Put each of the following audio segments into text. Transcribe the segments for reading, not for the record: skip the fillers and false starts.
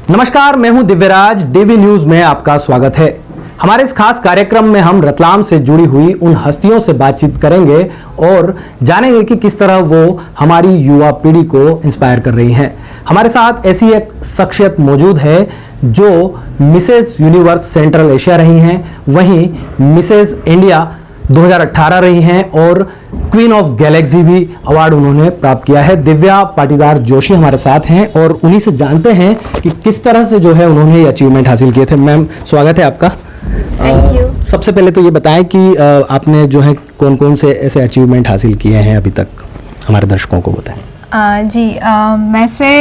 नमस्कार, मैं हूं दिव्यराज। डीवी न्यूज में आपका स्वागत है। हमारे इस खास कार्यक्रम में हम रतलाम से जुड़ी हुई उन हस्तियों से बातचीत करेंगे और जानेंगे कि किस तरह वो हमारी युवा पीढ़ी को इंस्पायर कर रही हैं। हमारे साथ ऐसी एक शख्सियत मौजूद है जो मिसेस यूनिवर्स सेंट्रल एशिया रही हैं, वहीं मिसेस इंडिया 2018 रही हैं और क्वीन ऑफ गैलेक्सी भी अवार्ड उन्होंने प्राप्त किया है। दिव्या पाटीदार जोशी हमारे साथ हैं और उन्हीं से जानते हैं कि किस तरह से जो है उन्होंने ये अचीवमेंट हासिल किए थे। मैम, स्वागत है आपका। Thank you. सबसे पहले तो ये बताएं कि आपने जो है कौन कौन से ऐसे अचीवमेंट हासिल किए हैं अभी तक, हमारे दर्शकों को बताएं। वैसे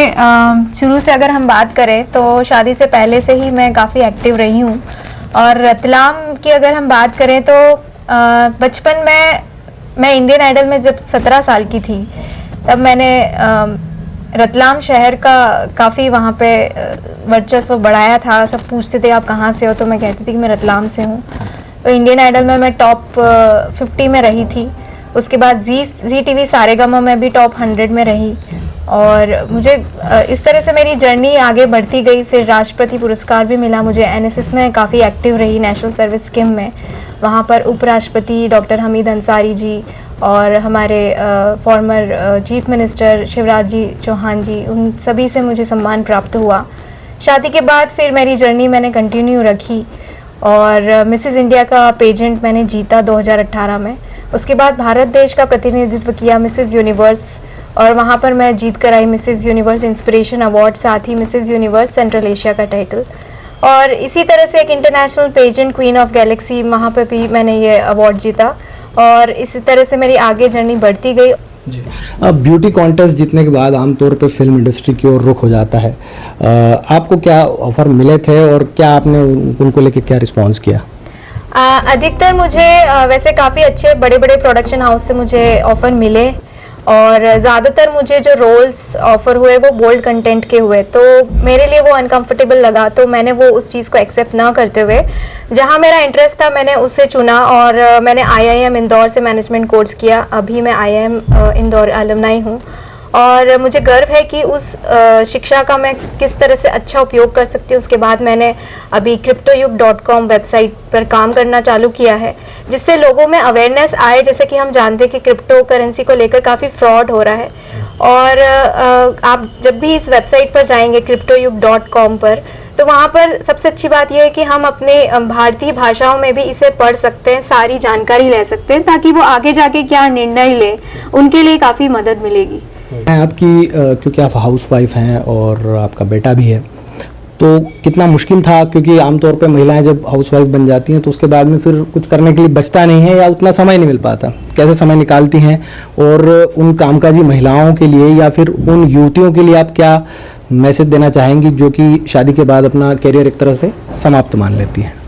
शुरू से अगर हम बात करें तो शादी से पहले से ही मैं काफ़ी एक्टिव रही हूँ। और रतलाम की अगर हम बात करें तो बचपन में मैं इंडियन आइडल में जब 17 साल की थी तब मैंने रतलाम शहर का काफ़ी वहाँ पे वर्चस्व बढ़ाया था। सब पूछते थे आप कहाँ से हो, तो मैं कहती थी कि मैं रतलाम से हूँ। तो इंडियन आइडल में मैं टॉप 50 में रही थी। उसके बाद जी टीवी सारेगामा में भी टॉप 100 में रही और मुझे इस तरह से मेरी जर्नी आगे बढ़ती गई। फिर राष्ट्रपति पुरस्कार भी मिला मुझे। एनएसएस में काफ़ी एक्टिव रही, नेशनल सर्विस स्कीम में। वहाँ पर उपराष्ट्रपति डॉक्टर हमीद अंसारी जी और हमारे former chief minister Shivraj ji Chauhan जी, उन सभी से मुझे सम्मान प्राप्त हुआ। शादी के बाद फिर मेरी जर्नी मैंने कंटिन्यू रखी और मिसेस इंडिया का पेजेंट मैंने जीता 2018 में। उसके बाद भारत देश का प्रतिनिधित्व किया मिसेस यूनिवर्स और वहाँ पर मैं जीत कर आई मिसेस यूनिवर्स इंस्पिरेशन अवार्ड, साथ ही मिसेस यूनिवर्स सेंट्रल एशिया का टाइटल। और इसी तरह से एक international pageant queen of galaxy, वहाँ पर भी मैंने ये अवार्ड जीता और इसी तरह से मेरी आगे जर्नी बढ़ती गई। जी, अब ब्यूटी कॉन्टेस्ट जीतने के बाद आमतौर पे फिल्म इंडस्ट्री की ओर रुख हो जाता है। आपको क्या ऑफर मिले थे और क्या आपने उनको लेके क्या रिस्पॉन्स किया? अधिकतर मुझे वैसे काफ़ी अच्छे बड़े बड़े प्रोडक्शन हाउस से मुझे ऑफ़र मिले और ज़्यादातर मुझे जो रोल्स ऑफ़र हुए वो बोल्ड कंटेंट के हुए, तो मेरे लिए वो अनकंफर्टेबल लगा। तो मैंने वो उस चीज़ को एक्सेप्ट ना करते हुए जहाँ मेरा इंटरेस्ट था मैंने उससे चुना और मैंने IIM इंदौर से मैनेजमेंट कोर्स किया। अभी मैं IIM इंदौर अलुमनाई हूँ और मुझे गर्व है कि उस शिक्षा का मैं किस तरह से अच्छा उपयोग कर सकती हूँ। उसके बाद मैंने अभी cryptoyug.com वेबसाइट पर काम करना चालू किया है, जिससे लोगों में अवेयरनेस आए। जैसे कि हम जानते हैं कि क्रिप्टो करेंसी को लेकर काफ़ी फ्रॉड हो रहा है और आप जब भी इस वेबसाइट पर जाएंगे cryptoyug.com पर, तो वहाँ पर सबसे अच्छी बात यह है कि हम अपने भारतीय भाषाओं में भी इसे पढ़ सकते हैं, सारी जानकारी ले सकते हैं, ताकि वो आगे जाके क्या निर्णय लें उनके लिए काफ़ी मदद मिलेगी। आपकी क्योंकि आप हाउसवाइफ हैं और आपका बेटा भी है, तो कितना मुश्किल था? क्योंकि आमतौर पे महिलाएं जब हाउसवाइफ बन जाती हैं तो उसके बाद में फिर कुछ करने के लिए बचता नहीं है या उतना समय नहीं मिल पाता। कैसे समय निकालती हैं और उन कामकाजी महिलाओं के लिए या फिर उन युवतियों के लिए आप क्या मैसेज देना चाहेंगी जो कि शादी के बाद अपना करियर एक तरह से समाप्त मान लेती हैं?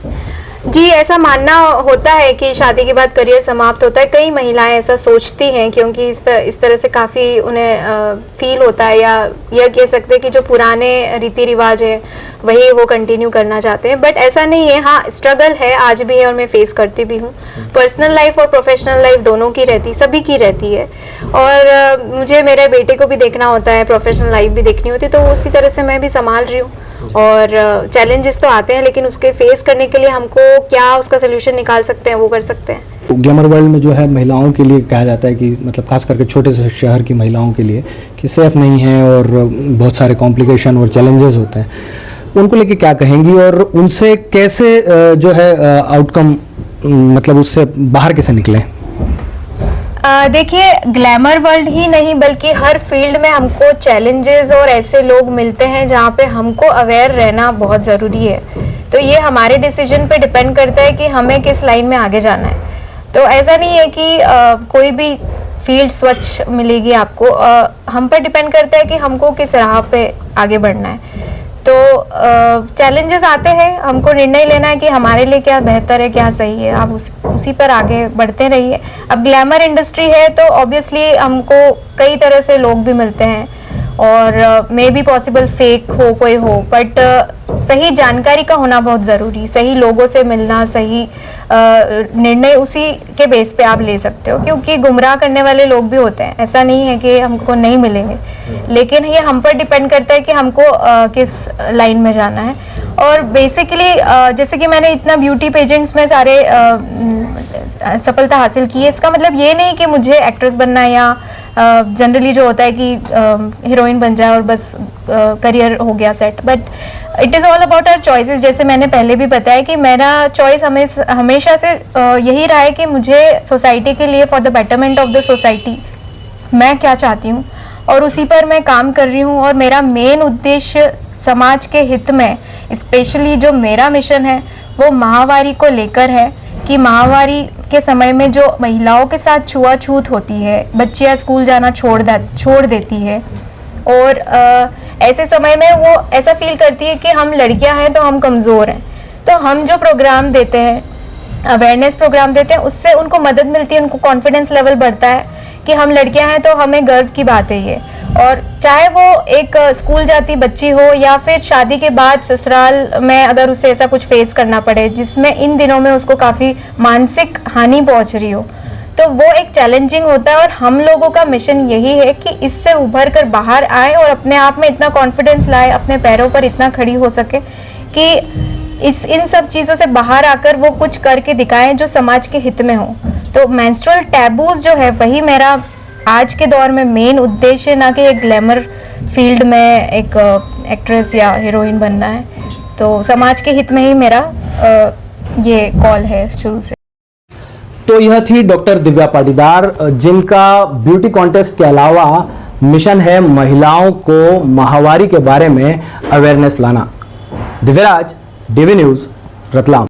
जी, ऐसा मानना होता है कि शादी के बाद करियर समाप्त होता है। कई महिलाएं ऐसा सोचती हैं क्योंकि इस तरह से काफ़ी उन्हें फील होता है, या यह कह सकते हैं कि जो पुराने रीति रिवाज है वही वो कंटिन्यू करना चाहते हैं। बट ऐसा नहीं है। हाँ, स्ट्रगल है, आज भी है और मैं फेस करती भी हूँ। पर्सनल लाइफ और प्रोफेशनल लाइफ दोनों की रहती, सभी की रहती है और मुझे मेरे बेटे को भी देखना होता है, प्रोफेशनल लाइफ भी देखनी होती है, तो उसी तरह से मैं भी संभाल रही हूँ। और चैलेंजेस तो आते हैं, लेकिन उसके फेस करने के लिए हमको क्या उसका सोल्यूशन निकाल सकते हैं वो कर सकते हैं। ग्लैमर वर्ल्ड में जो है महिलाओं के लिए कहा जाता है कि मतलब खास करके छोटे से शहर की महिलाओं के लिए कि सेफ नहीं है और बहुत सारे कॉम्प्लिकेशन और चैलेंजेस होते हैं, उनको लेके क्या कहेंगी और उनसे कैसे जो है आउटकम मतलब उससे बाहर कैसे निकले? देखिए, ग्लैमर वर्ल्ड ही नहीं बल्कि हर फील्ड में हमको चैलेंजेस और ऐसे लोग मिलते हैं जहाँ पे हमको अवेयर रहना बहुत ज़रूरी है। तो ये हमारे डिसीजन पे डिपेंड करता है कि हमें किस लाइन में आगे जाना है। तो ऐसा नहीं है कि कोई भी फील्ड स्वच्छ मिलेगी आपको। हम पर डिपेंड करता है कि हमको किस राह पे आगे बढ़ना है। तो चैलेंजेस आते हैं, हमको निर्णय लेना है कि हमारे लिए क्या बेहतर है, क्या सही है। आप उसी पर आगे बढ़ते रहिए। अब ग्लैमर इंडस्ट्री है तो ऑब्वियसली हमको कई तरह से लोग भी मिलते हैं और मे बी पॉसिबल फेक हो कोई हो, बट सही जानकारी का होना बहुत ज़रूरी, सही लोगों से मिलना, सही निर्णय उसी के बेस पे आप ले सकते हो, क्योंकि गुमराह करने वाले लोग भी होते हैं, ऐसा नहीं है कि हमको नहीं मिलेंगे, लेकिन ये हम पर डिपेंड करता है कि हमको किस लाइन में जाना है। और बेसिकली जैसे कि मैंने इतना ब्यूटी पेजेंट्स में सारे सफलता हासिल की है, इसका मतलब ये नहीं कि मुझे एक्ट्रेस बनना है या जनरली जो होता है कि हीरोइन बन जाए और बस करियर हो गया set, but it is all about our choices. जैसे मैंने पहले भी बताया कि मेरा चॉइस हमेशा से यही रहा है कि मुझे सोसाइटी के लिए, for the betterment of the society, मैं क्या चाहती हूँ और उसी पर मैं काम कर रही हूँ। और मेरा मेन उद्देश्य समाज के हित में, स्पेशली जो मेरा मिशन है वो महावारी को लेकर है कि महावारी के समय में जो महिलाओं के साथ छुआछूत होती है, बच्चियां स्कूल जाना छोड़ देती है, और ऐसे समय में वो ऐसा फील करती है कि हम लड़कियां हैं तो हम कमज़ोर हैं, तो हम जो प्रोग्राम देते हैं, अवेयरनेस प्रोग्राम देते हैं, उससे उनको मदद मिलती है, उनको कॉन्फिडेंस लेवल बढ़ता है कि हम लड़कियां हैं तो हमें गर्व की बात है ये। और चाहे वो एक स्कूल जाती बच्ची हो या फिर शादी के बाद ससुराल में अगर उसे ऐसा कुछ फेस करना पड़े जिसमें इन दिनों में उसको काफ़ी मानसिक हानि पहुंच रही हो, तो वो एक चैलेंजिंग होता है। और हम लोगों का मिशन यही है कि इससे उभर कर बाहर आए और अपने आप में इतना कॉन्फिडेंस लाए, अपने पैरों पर इतना खड़ी हो सके कि इन सब चीज़ों से बाहर आकर वो कुछ करके दिखाएं जो समाज के हित में हो। तो मेंस्ट्रुअल टैबूज जो है वही मेरा आज के दौर में मेन उद्देश्य है, ना कि एक ग्लैमर फील्ड में एक एक्ट्रेस या हीरोइन बनना है। तो समाज के हित में ही मेरा ये कॉल है शुरू से। तो यह थी डॉक्टर दिव्या पाटीदार, जिनका ब्यूटी कॉन्टेस्ट के अलावा मिशन है महिलाओं को माहवारी के बारे में अवेयरनेस लाना। Divyaraj, DV news, Ratlam.